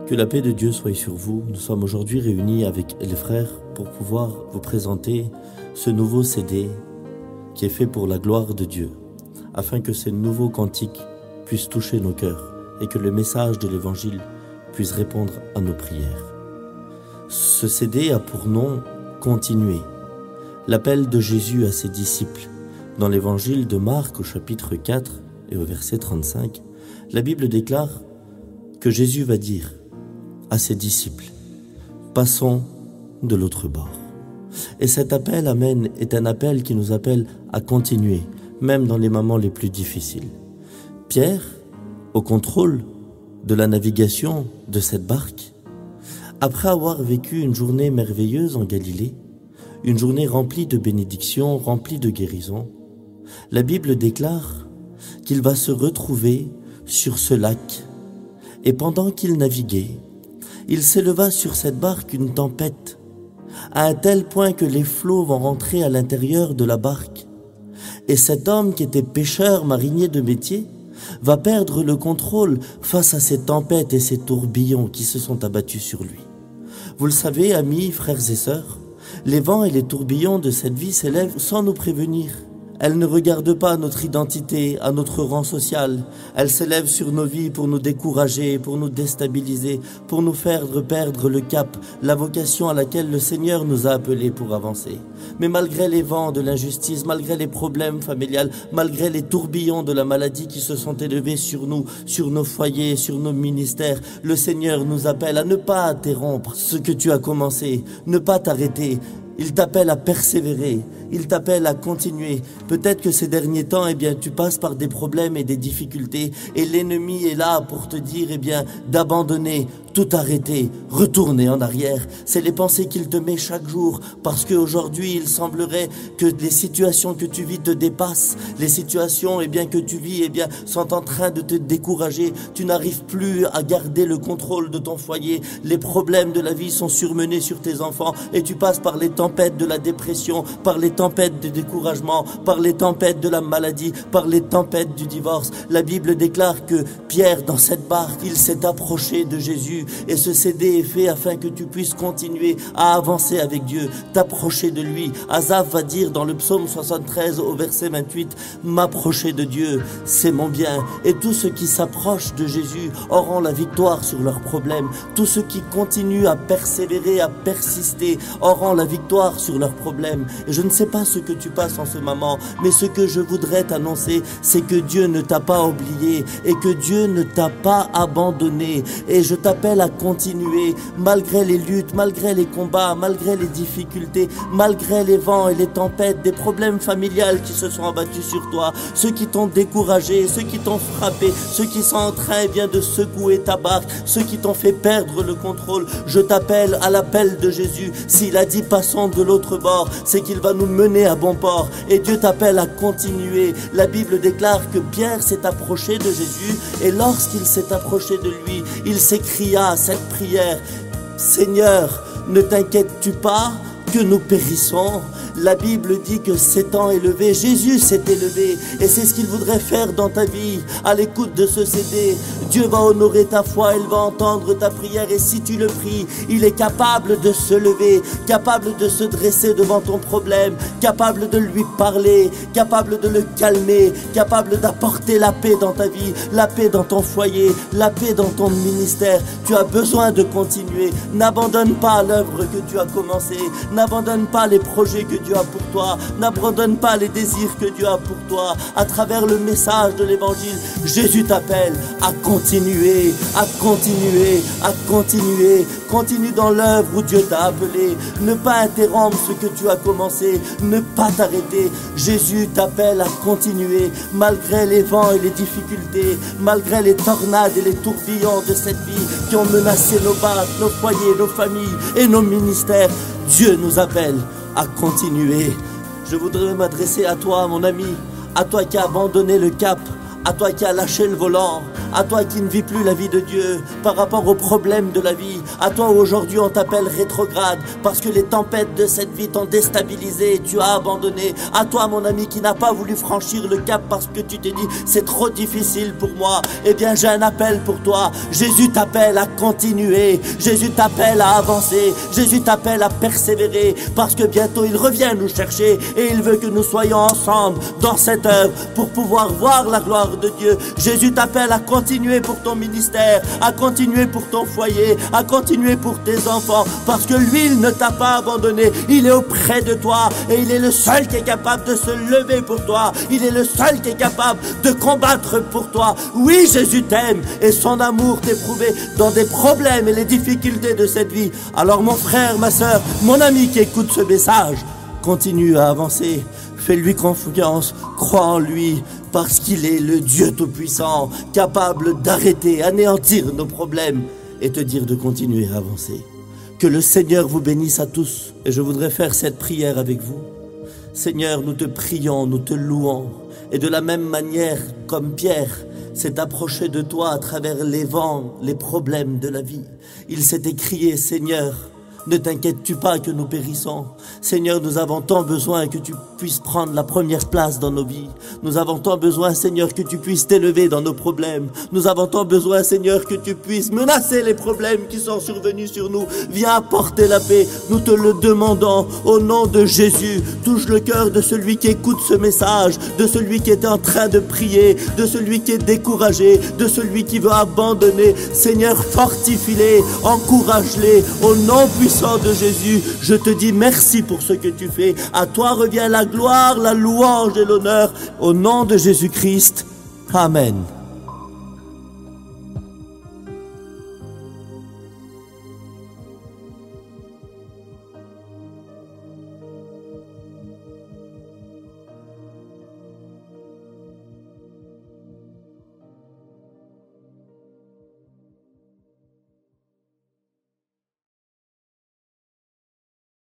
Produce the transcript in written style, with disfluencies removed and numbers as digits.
Que la paix de Dieu soit sur vous. Nous sommes aujourd'hui réunis avec les frères pour pouvoir vous présenter ce nouveau CD qui est fait pour la gloire de Dieu, afin que ces nouveaux cantiques puissent toucher nos cœurs et que le message de l'Évangile puisse répondre à nos prières. Ce CD a pour nom « Continuer », l'appel de Jésus à ses disciples. Dans l'Évangile de Marc au chapitre 4 et au verset 35, la Bible déclare que Jésus va dire à ses disciples « Passons de l'autre bord ». Et cet appel, amen, est un appel qui nous appelle à continuer, même dans les moments les plus difficiles. Pierre, au contrôle de la navigation de cette barque, après avoir vécu une journée merveilleuse en Galilée, une journée remplie de bénédictions, remplie de guérisons, la Bible déclare qu'il va se retrouver sur ce lac. Et pendant qu'il naviguait, il s'éleva sur cette barque une tempête, à un tel point que les flots vont rentrer à l'intérieur de la barque. Et cet homme qui était pêcheur, marinier de métier, va perdre le contrôle face à ces tempêtes et ces tourbillons qui se sont abattus sur lui. Vous le savez, amis, frères et sœurs, les vents et les tourbillons de cette vie s'élèvent sans nous prévenir. Elles ne regardent pas à notre identité, à notre rang social. Elles s'élèvent sur nos vies pour nous décourager, pour nous déstabiliser, pour nous faire perdre le cap, la vocation à laquelle le Seigneur nous a appelés pour avancer. Mais malgré les vents de l'injustice, malgré les problèmes familiales, malgré les tourbillons de la maladie qui se sont élevés sur nous, sur nos foyers, sur nos ministères, le Seigneur nous appelle à ne pas interrompre ce que tu as commencé, ne pas t'arrêter. Il t'appelle à persévérer, il t'appelle à continuer. Peut-être que ces derniers temps, tu passes par des problèmes et des difficultés et l'ennemi est là pour te dire, d'abandonner, tout arrêter, retourner en arrière. C'est les pensées qu'il te met chaque jour parce qu'aujourd'hui, il semblerait que les situations que tu vis te dépassent. Les situations, que tu vis, sont en train de te décourager. Tu n'arrives plus à garder le contrôle de ton foyer. Les problèmes de la vie sont surmenés sur tes enfants et tu passes par les tempêtes de la dépression, par les tempêtes de découragement, par les tempêtes de la maladie, par les tempêtes du divorce. La Bible déclare que Pierre, dans cette barque, il s'est approché de Jésus et ce CD est fait afin que tu puisses continuer à avancer avec Dieu, t'approcher de lui. Asaph va dire dans le psaume 73 au verset 28, « M'approcher de Dieu, c'est mon bien. » Et tous ceux qui s'approchent de Jésus auront la victoire sur leurs problèmes. Tous ceux qui continuent à persévérer, à persister, auront la victoire sur leurs problèmes. Et je ne sais pas ce que tu passes en ce moment, mais ce que je voudrais t'annoncer, c'est que Dieu ne t'a pas oublié et que Dieu ne t'a pas abandonné. Et je t'appelle à continuer, malgré les luttes, malgré les combats, malgré les difficultés, malgré les vents et les tempêtes, des problèmes familiales qui se sont abattus sur toi, ceux qui t'ont découragé, ceux qui t'ont frappé, ceux qui sont en train de secouer ta barque, ceux qui t'ont fait perdre le contrôle. Je t'appelle à l'appel de Jésus. S'il a dit passons de l'autre bord, c'est qu'il va nous mener à bon port. Et Dieu t'appelle à continuer. La Bible déclare que Pierre s'est approché de Jésus et lorsqu'il s'est approché de lui, il s'écria cette prière, « Seigneur, ne t'inquiètes-tu pas que nous périssons ?» La Bible dit que s'étant élevé, Jésus s'est élevé et c'est ce qu'il voudrait faire dans ta vie. À l'écoute de ce CD, Dieu va honorer ta foi, il va entendre ta prière et si tu le pries, il est capable de se lever, capable de se dresser devant ton problème, capable de lui parler, capable de le calmer, capable d'apporter la paix dans ta vie, la paix dans ton foyer, la paix dans ton ministère. Tu as besoin de continuer. N'abandonne pas l'œuvre que tu as commencée, n'abandonne pas les projets que Dieu a pour toi, n'abandonne pas les désirs que Dieu a pour toi. À travers le message de l'Évangile, Jésus t'appelle à continuer, à continuer, à continuer. Continue dans l'œuvre où Dieu t'a appelé. Ne pas interrompre ce que tu as commencé, ne pas t'arrêter. Jésus t'appelle à continuer, malgré les vents et les difficultés, malgré les tornades et les tourbillons de cette vie qui ont menacé nos barques, nos foyers, nos familles et nos ministères. Dieu nous appelle à continuer. Je voudrais m'adresser à toi, mon ami, à toi qui as abandonné le cap, à toi qui as lâché le volant, à toi qui ne vis plus la vie de Dieu par rapport aux problèmes de la vie, à toi où aujourd'hui on t'appelle rétrograde parce que les tempêtes de cette vie t'ont déstabilisé et tu as abandonné, à toi mon ami qui n'a pas voulu franchir le cap parce que tu t'es dit c'est trop difficile pour moi, eh bien j'ai un appel pour toi. Jésus t'appelle à continuer, Jésus t'appelle à avancer, Jésus t'appelle à persévérer parce que bientôt il revient nous chercher et il veut que nous soyons ensemble dans cette œuvre pour pouvoir voir la gloire de Dieu. Jésus t'appelle à continuer pour ton ministère, à continuer pour ton foyer, à continuer pour tes enfants parce que lui il ne t'a pas abandonné, il est auprès de toi et il est le seul qui est capable de se lever pour toi, il est le seul qui est capable de combattre pour toi. Oui, Jésus t'aime et son amour t'est prouvé dans des problèmes et les difficultés de cette vie. Alors mon frère, ma soeur, mon ami qui écoute ce message, continue à avancer, fais-lui confiance, crois en lui, parce qu'il est le Dieu Tout-Puissant, capable d'arrêter, anéantir nos problèmes et te dire de continuer à avancer. Que le Seigneur vous bénisse à tous et je voudrais faire cette prière avec vous. Seigneur, nous te prions, nous te louons et de la même manière comme Pierre s'est approché de toi à travers les vents, les problèmes de la vie. Il s'est écrié, Seigneur, ne t'inquiètes-tu pas que nous périssons. Seigneur, nous avons tant besoin que tu puisses prendre la première place dans nos vies. Nous avons tant besoin, Seigneur, que tu puisses t'élever dans nos problèmes. Nous avons tant besoin, Seigneur, que tu puisses menacer les problèmes qui sont survenus sur nous. Viens apporter la paix. Nous te le demandons au nom de Jésus. Touche le cœur de celui qui écoute ce message, de celui qui est en train de prier, de celui qui est découragé, de celui qui veut abandonner. Seigneur, fortifie-les, encourage-les au nom puissant de Jésus. Je te dis merci pour ce que tu fais. À toi revient la gloire, la louange et l'honneur. Au nom de Jésus-Christ. Amen.